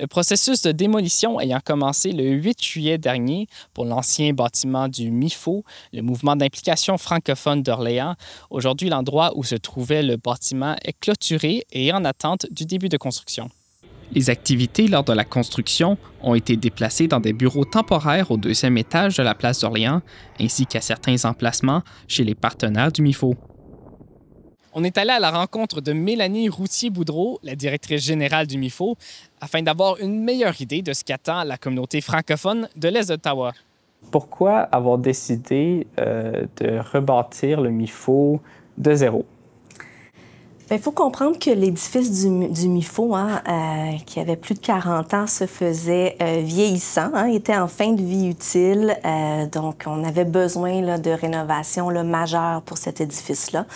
Le processus de démolition ayant commencé le 8 juillet dernier pour l'ancien bâtiment du MIFO, le mouvement d'implication francophone d'Orléans, aujourd'hui l'endroit où se trouvait le bâtiment est clôturé et en attente du début de construction. Les activités lors de la construction ont été déplacées dans des bureaux temporaires au deuxième étage de la place d'Orléans, ainsi qu'à certains emplacements chez les partenaires du MIFO. On est allé à la rencontre de Mélanie Routier-Boudreau, la directrice générale du MIFO, afin d'avoir une meilleure idée de ce qu'attend la communauté francophone de l'Est d'Ottawa. Pourquoi avoir décidé de rebâtir le MIFO de zéro? Il faut comprendre que l'édifice du MIFO, qui avait plus de 40 ans, se faisait vieillissant, était en fin de vie utile. Donc, on avait besoin là, de rénovation là, majeure pour cet édifice-là.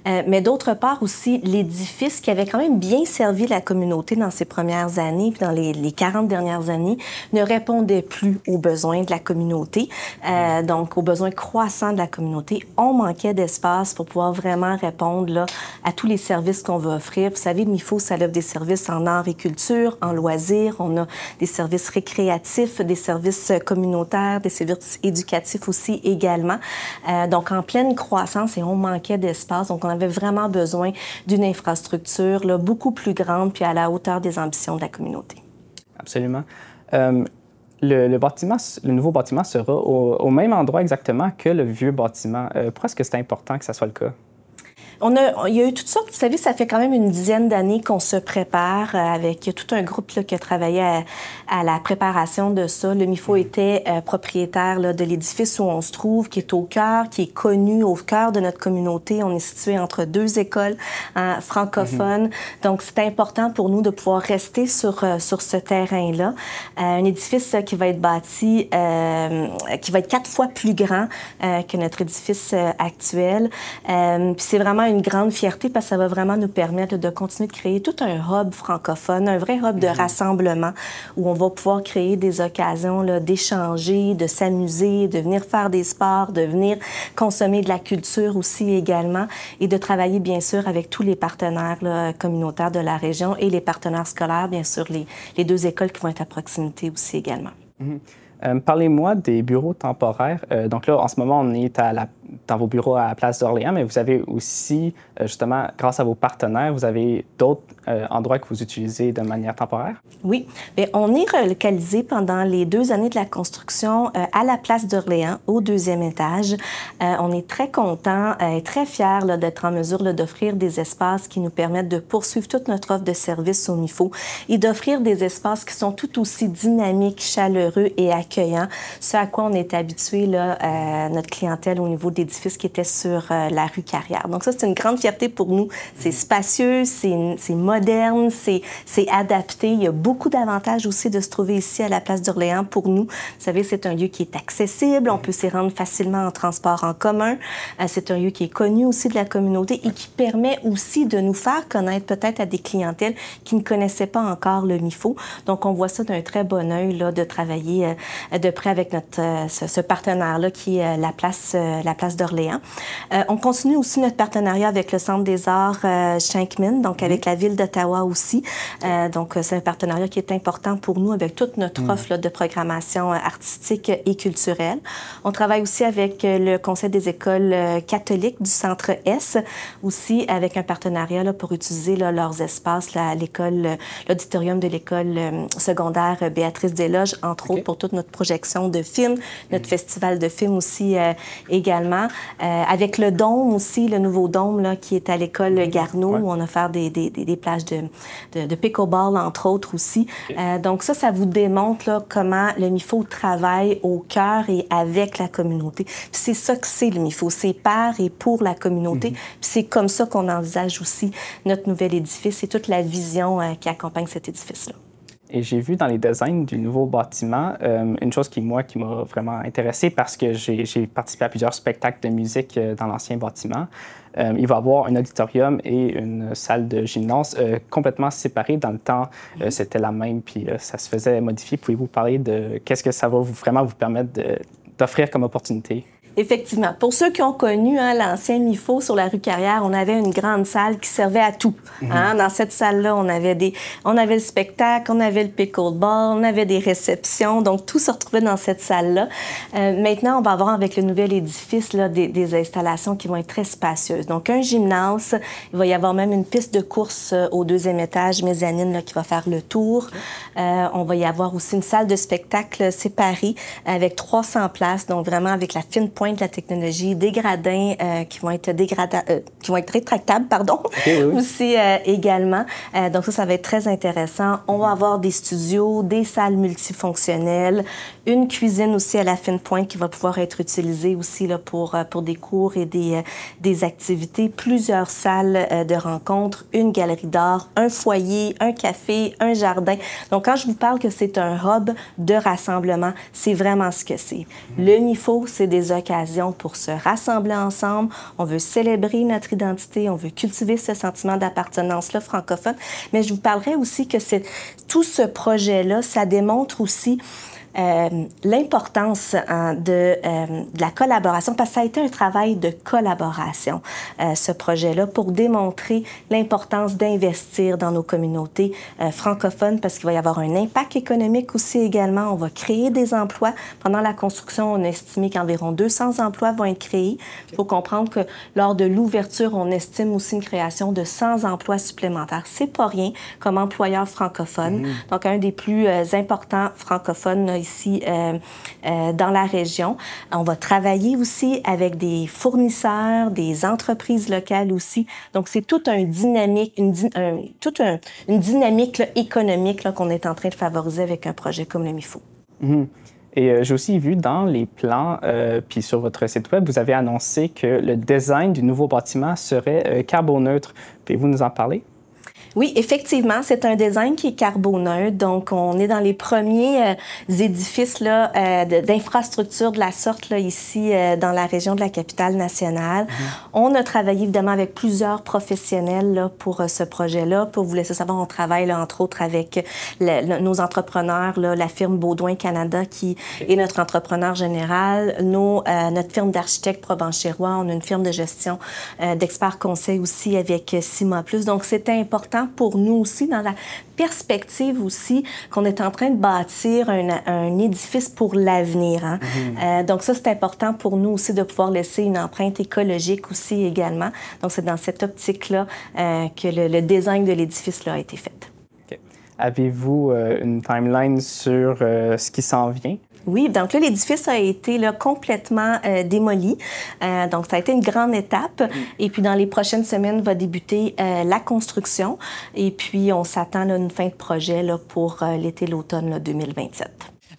Mais d'autre part aussi, l'édifice qui avait quand même bien servi la communauté dans ses premières années, puis dans les 40 dernières années, ne répondait plus aux besoins de la communauté, donc aux besoins croissants de la communauté. On manquait d'espace pour pouvoir vraiment répondre là, à tous les services qu'on veut offrir. Vous savez, le MIFO, ça offre des services en art et culture, en loisirs. On a des services récréatifs, des services communautaires, des services éducatifs aussi également. Donc, en pleine croissance et on manquait d'espace. Donc, on avait vraiment besoin d'une infrastructure là, beaucoup plus grande puis à la hauteur des ambitions de la communauté. Absolument. Le nouveau bâtiment sera au même endroit exactement que le vieux bâtiment. Pourquoi est-ce que c'est important que ça soit le cas? Il y a eu toutes sortes. Vous savez, ça fait quand même une dizaine d'années qu'on se prépare avec tout un groupe là, qui a travaillé à la préparation de ça. Le MIFO était propriétaire là, de l'édifice où on se trouve, qui est au cœur, qui est connu au cœur de notre communauté. On est situé entre deux écoles francophones. Donc, c'est important pour nous de pouvoir rester sur ce terrain-là. Un édifice qui va être bâti, qui va être 4 fois plus grand que notre édifice actuel. Puis c'est vraiment une grande fierté parce que ça va vraiment nous permettre de continuer de créer tout un hub francophone, un vrai hub de rassemblement où on va pouvoir créer des occasions là, d'échanger, de s'amuser, de venir faire des sports, de venir consommer de la culture aussi également et de travailler bien sûr avec tous les partenaires là, communautaires de la région et les partenaires scolaires, bien sûr les deux écoles qui vont être à proximité aussi également. Parlez-moi des bureaux temporaires. Donc là, en ce moment, on est dans vos bureaux à la place d'Orléans, mais vous avez aussi, justement, grâce à vos partenaires, vous avez d'autres endroits que vous utilisez de manière temporaire? Oui. Bien, on est relocalisé pendant les 2 années de la construction à la place d'Orléans, au 2e étage. On est très contents et très fiers d'être en mesure d'offrir des espaces qui nous permettent de poursuivre toute notre offre de services au MIFO et d'offrir des espaces qui sont tout aussi dynamiques, chaleureux et accueillants, ce à quoi on est habitué, là, notre clientèle au niveau d'édifices qui était sur la rue Carrière. Donc ça, c'est une grande fierté pour nous. C'est spacieux, c'est moderne, c'est adapté. Il y a beaucoup d'avantages aussi de se trouver ici à la place d'Orléans pour nous. Vous savez, c'est un lieu qui est accessible, on peut s'y rendre facilement en transport en commun. C'est un lieu qui est connu aussi de la communauté et qui permet aussi de nous faire connaître peut-être à des clientèles qui ne connaissaient pas encore le MIFO. Donc, on voit ça d'un très bon œil là, de travailler de près avec ce partenaire-là qui est la place d'Orléans. On continue aussi notre partenariat avec le Centre des arts Shankman, donc avec la Ville d'Ottawa aussi. Donc, c'est un partenariat qui est important pour nous avec toute notre offre là, de programmation artistique et culturelle. On travaille aussi avec le Conseil des écoles catholiques du Centre S, aussi avec un partenariat là, pour utiliser là, leurs espaces, l'auditorium de l'école secondaire Béatrice Desloges, entre autres, pour toute notre projection de films, notre festival de films aussi également. Avec le dôme aussi, le nouveau dôme là, qui est à l'école Garneau, où on a fait des plages de pickleball, entre autres aussi. Donc ça vous démontre là, comment le MIFO travaille au cœur et avec la communauté. Puis c'est ça que c'est le MIFO, c'est par et pour la communauté. Puis c'est comme ça qu'on envisage aussi notre nouvel édifice et toute la vision qui accompagne cet édifice-là. Et j'ai vu dans les designs du nouveau bâtiment une chose qui m'a vraiment intéressé parce que j'ai participé à plusieurs spectacles de musique dans l'ancien bâtiment. Il va y avoir un auditorium et une salle de gymnase complètement séparées. Dans le temps, c'était la même, puis ça se faisait modifier. Pouvez-vous parler de qu'est-ce que ça va vraiment vous permettre d'offrir comme opportunité? Effectivement. Pour ceux qui ont connu l'ancien MIFO sur la rue Carrière, on avait une grande salle qui servait à tout. Dans cette salle-là, on avait le spectacle, on avait le pickleball, on avait des réceptions. Donc, tout se retrouvait dans cette salle-là. Maintenant, on va avoir avec le nouvel édifice là, des installations qui vont être très spacieuses. Donc, un gymnase, il va y avoir même une piste de course au 2e étage, mezzanine, là, qui va faire le tour. On va y avoir aussi une salle de spectacle séparée avec 300 places, donc vraiment avec la fine pointe de la technologie, des gradins qui vont être rétractables, pardon, aussi également. Donc ça va être très intéressant. On va avoir des studios, des salles multifonctionnelles, une cuisine aussi à la fine pointe qui va pouvoir être utilisée aussi là, pour des cours et des activités, plusieurs salles de rencontres, une galerie d'art, un foyer, un café, un jardin. Donc quand je vous parle que c'est un hub de rassemblement, c'est vraiment ce que c'est. Le MIFO, c'est des occasions pour se rassembler ensemble. On veut célébrer notre identité, on veut cultiver ce sentiment d'appartenance-là francophone. Mais je vous parlerai aussi que tout ce projet-là, ça démontre aussi l'importance de la collaboration, parce que ça a été un travail de collaboration, ce projet-là, pour démontrer l'importance d'investir dans nos communautés francophones, parce qu'il va y avoir un impact économique aussi également. On va créer des emplois. Pendant la construction, on a estimé qu'environ 200 emplois vont être créés. Il faut comprendre que lors de l'ouverture, on estime aussi une création de 100 emplois supplémentaires. C'est pas rien comme employeur francophone. Donc, un des plus importants francophones ici dans la région. On va travailler aussi avec des fournisseurs, des entreprises locales aussi. Donc, c'est toute une dynamique là, économique là, qu'on est en train de favoriser avec un projet comme le MIFO. Et j'ai aussi vu dans les plans, puis sur votre site web, vous avez annoncé que le design du nouveau bâtiment serait carboneutre. Pouvez-vous nous en parler? Oui, effectivement, c'est un design qui est carboneutre. Donc, on est dans les premiers édifices là, d'infrastructures de la sorte là, ici dans la région de la capitale nationale. On a travaillé évidemment avec plusieurs professionnels là, pour ce projet-là. Pour vous laisser savoir, on travaille là, entre autres avec nos entrepreneurs, là, la firme Baudouin Canada qui est notre entrepreneur général, notre firme d'architectes Provencherois. On a une firme de gestion d'experts conseils aussi avec Cima Plus. Donc, c'était important pour nous aussi, dans la perspective aussi qu'on est en train de bâtir un édifice pour l'avenir. Donc ça, c'est important pour nous aussi de pouvoir laisser une empreinte écologique aussi également. Donc c'est dans cette optique-là que le design de l'édifice là, a été fait. Okay. Avez-vous une timeline sur ce qui s'en vient? Oui, donc là, l'édifice a été là, complètement démoli. Donc, ça a été une grande étape. Et puis, dans les prochaines semaines, va débuter la construction. Et puis, on s'attend à une fin de projet là, pour l'automne 2027.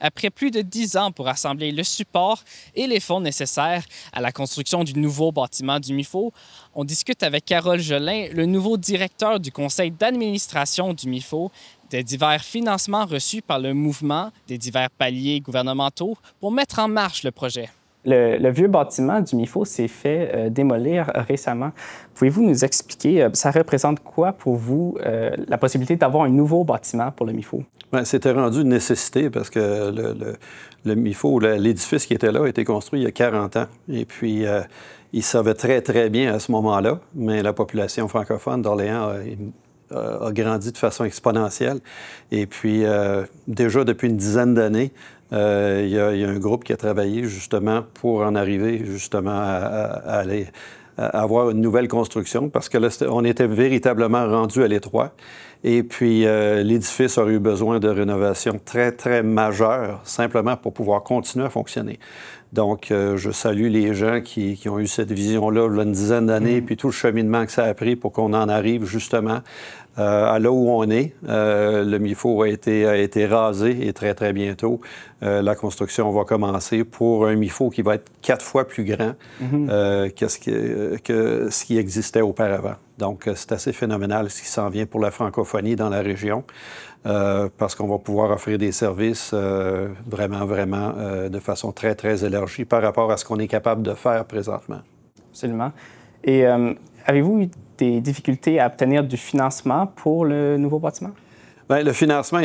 Après plus de 10 ans pour assembler le support et les fonds nécessaires à la construction du nouveau bâtiment du MIFO, on discute avec Carole Jolin, le nouveau directeur du conseil d'administration du MIFO, des divers financements reçus par le mouvement, des divers paliers gouvernementaux pour mettre en marche le projet. Le vieux bâtiment du MIFO s'est fait démolir récemment. Pouvez-vous nous expliquer, ça représente quoi pour vous, la possibilité d'avoir un nouveau bâtiment pour le MIFO? Bien, c'était rendu une nécessité parce que le MIFO, l'édifice qui était là, a été construit il y a 40 ans. Et puis, il servait très, très bien à ce moment-là, mais la population francophone d'Orléans a grandi de façon exponentielle. Et puis, déjà depuis une dizaine d'années, il y a un groupe qui a travaillé justement pour en arriver justement à aller à avoir une nouvelle construction parce que là, on était véritablement rendu à l'étroit. Et puis, l'édifice aurait eu besoin de rénovation très, très majeure simplement pour pouvoir continuer à fonctionner. Donc, je salue les gens qui ont eu cette vision-là il y a une dizaine d'années, puis tout le cheminement que ça a pris pour qu'on en arrive justement à là où on est. Le MIFO a été rasé et très, très bientôt, la construction va commencer pour un MIFO qui va être 4 fois plus grand que ce qui existait auparavant. Donc, c'est assez phénoménal ce qui s'en vient pour la francophonie dans la région. Parce qu'on va pouvoir offrir des services vraiment de façon très, très élargie par rapport à ce qu'on est capable de faire présentement. Absolument. Et avez-vous eu des difficultés à obtenir du financement pour le nouveau bâtiment? Bien, le financement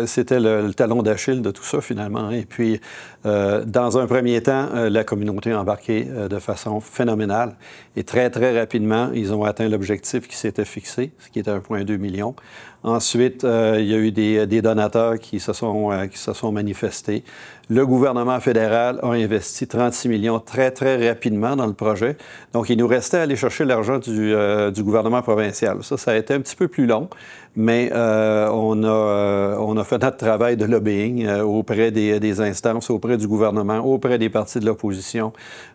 c'était le talon d'Achille de tout ça, finalement. Et puis, dans un premier temps, la communauté a embarqué de façon phénoménale. Et très, très rapidement, ils ont atteint l'objectif qui s'était fixé, ce qui était 1,2 million. Ensuite, il y a eu des donateurs qui se sont manifestés. Le gouvernement fédéral a investi 36 millions très, très rapidement dans le projet. Donc, il nous restait à aller chercher l'argent du gouvernement provincial. Ça a été un petit peu plus long, mais on a fait notre travail de lobbying auprès des instances, auprès du gouvernement, auprès des partis de l'opposition.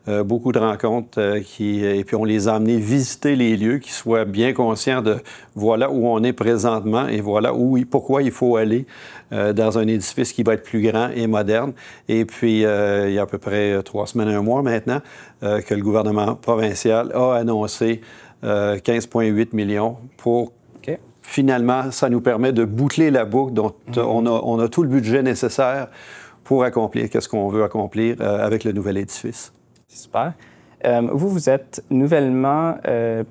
Beaucoup de rencontres et puis on les a amenés visiter les lieux, qu'ils soient bien conscients de voilà où on est présentement et voilà pourquoi il faut aller dans un édifice qui va être plus grand et moderne. Et puis, il y a à peu près 3 semaines, 1 mois maintenant, que le gouvernement provincial a annoncé 15,8 millions pour... Finalement, ça nous permet de boucler la boucle dont on a tout le budget nécessaire pour accomplir ce qu'on veut accomplir avec le nouvel édifice. Super. Vous êtes nouvellement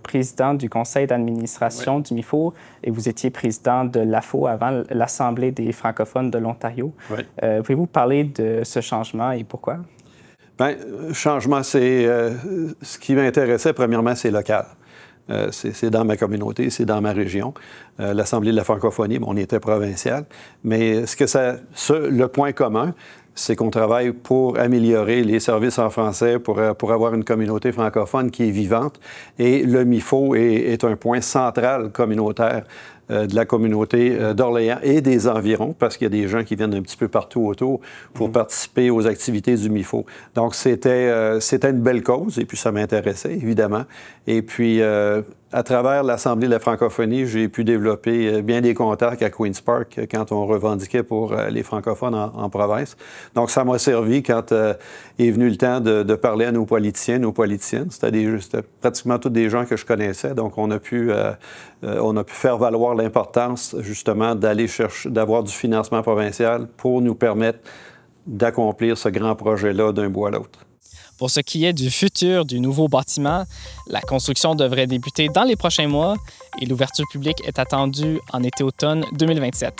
président du conseil d'administration du MIFO et vous étiez président de l'AFO avant l'Assemblée des francophones de l'Ontario. Pouvez-vous parler de ce changement et pourquoi? Bien, changement, c'est ce qui m'intéressait, premièrement, c'est local. C'est dans ma communauté, c'est dans ma région. L'Assemblée de la francophonie, on était provincial. Mais le point commun, c'est qu'on travaille pour améliorer les services en français, pour avoir une communauté francophone qui est vivante. Et le MIFO est un point central communautaire de la communauté d'Orléans et des environs, parce qu'il y a des gens qui viennent un petit peu partout autour pour participer aux activités du MIFO. Donc, c'était une belle cause, et puis ça m'intéressait, évidemment. Et puis, à travers l'Assemblée de la francophonie, j'ai pu développer bien des contacts à Queen's Park quand on revendiquait pour les francophones en province. Donc, ça m'a servi quand est venu le temps de parler à nos politiciens, nos politiciennes. C'était pratiquement tous des gens que je connaissais. Donc, on a pu faire valoir l'importance, justement, d'avoir du financement provincial pour nous permettre d'accomplir ce grand projet-là d'un bout à l'autre. Pour ce qui est du futur du nouveau bâtiment, la construction devrait débuter dans les prochains mois et l'ouverture publique est attendue en été-automne 2027.